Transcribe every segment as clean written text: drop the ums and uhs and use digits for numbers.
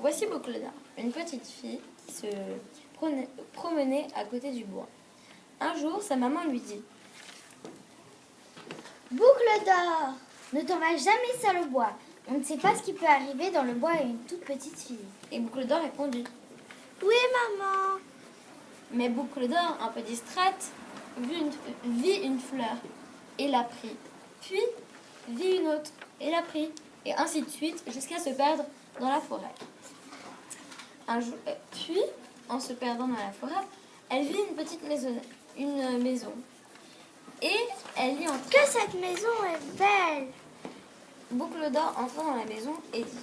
Voici Boucle d'or, une petite fille qui se promenait à côté du bois. Un jour, sa maman lui dit: Boucle d'or, ne t'en vas jamais seule au bois. On ne sait pas ce qui peut arriver dans le bois à une toute petite fille. Et Boucle d'or répondit: Oui, maman. Mais Boucle d'or, un peu distraite, vit une fleur et l'a pris. Puis vit une autre et l'a pris. Et ainsi de suite jusqu'à se perdre dans la forêt. Puis, en se perdant dans la forêt, elle vit une petite maison. Et elle y entre. Que cette maison est belle! Boucle d'or entra dans la maison et dit: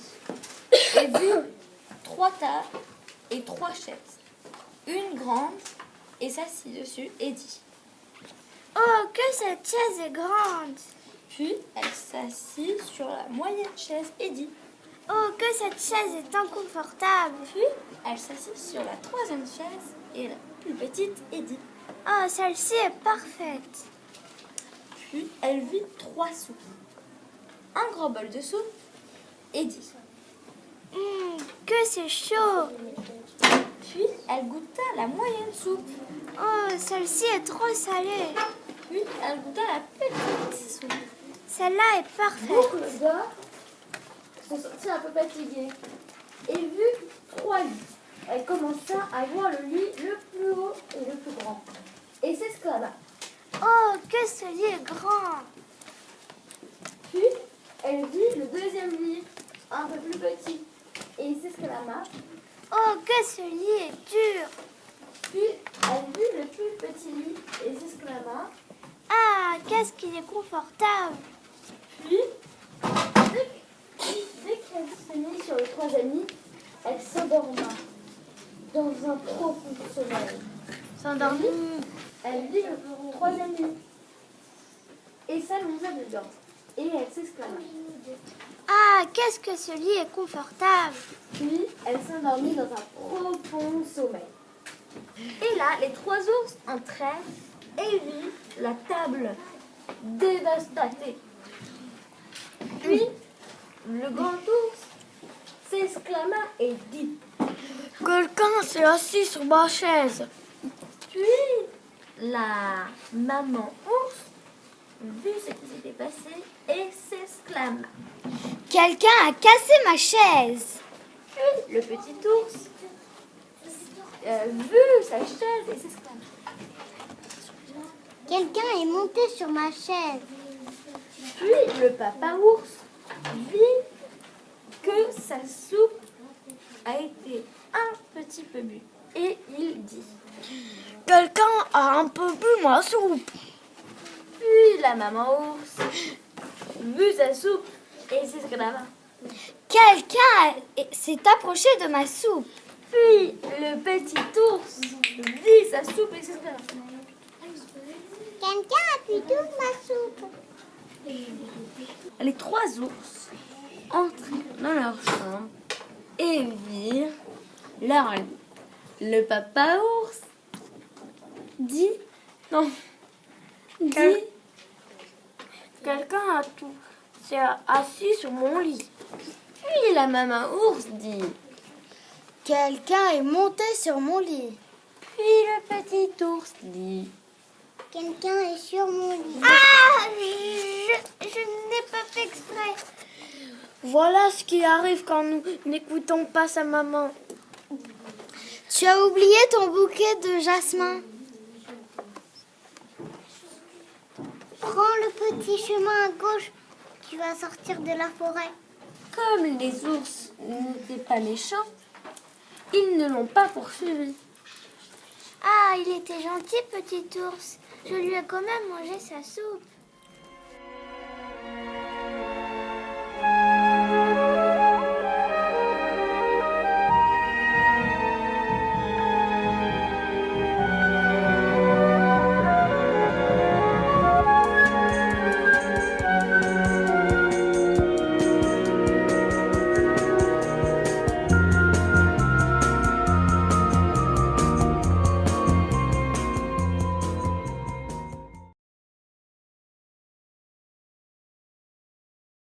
et vit 3 tables et 3 chaises, une grande, et s'assit dessus et dit: Oh, que cette chaise est grande! Puis elle s'assit sur la moyenne chaise et dit: Oh, que cette chaise est inconfortable! Puis elle s'assit sur la 3e chaise et la plus petite et dit: Oh, celle-ci est parfaite! Puis elle vit 3 soupes, un gros bol de soupe et dit: Que c'est chaud! Puis elle goûta la moyenne soupe. Oh, celle-ci est trop salée! Puis elle goûta la petite soupe. Celle-là est parfaite! Boucle d'or se sentit un peu fatiguée et vit 3 lits. Elle commença à voir le lit le plus haut et le plus grand et s'exclama: Oh, que ce lit est grand! Puis elle vit le 2e lit, un peu plus petit, et s'exclama: Oh, que ce lit est dur! Puis elle vit le plus petit lit et s'exclama: Ah, qu'est-ce qu'il est confortable! Puis, dès qu'elle se mit sur le 3e lit, elle s'endorma dans un profond sommeil. S'endormit. Elle vit le 3e lit et s'allongea dedans. Et elle s'exclama: Ah, qu'est-ce que ce lit est confortable! Puis elle s'endormit dans un profond sommeil. Et là, les 3 ours entrèrent et virent la table dévastée. Puis le grand ours s'exclama et dit: Quelqu'un s'est assis sur ma chaise. Puis la maman ours vit ce qui s'était passé et s'exclama. Quelqu'un a cassé ma chaise. Puis le petit ours vit sa chaise et s'exclama. Quelqu'un est monté sur ma chaise. Puis le papa ours vit que sa soupe a été un petit peu bu. Et il dit: Quelqu'un a un peu bu ma soupe. Puis la maman ours vit sa soupe et s'exclama. Quelqu'un s'est approché de ma soupe. Puis le petit ours vit sa soupe et s'exclama. Quelqu'un a pu toute ma soupe. Les 3 ours entrèrent dans leur chambre et virent leur lit. Le papa ours dit: Quelqu'un s'est assis sur mon lit. Puis la maman ours dit: Quelqu'un est monté sur mon lit. Puis le petit ours dit: Quelqu'un est sur mon lit. Ah, je n'ai pas fait exprès. Voilà ce qui arrive quand nous n'écoutons pas sa maman. Tu as oublié ton bouquet de jasmin. Prends le petit chemin à gauche. Tu vas sortir de la forêt. Comme les ours n'étaient pas méchants, ils ne l'ont pas poursuivi. Ah, il était gentil, petit ours. Je lui ai quand même mangé sa soupe.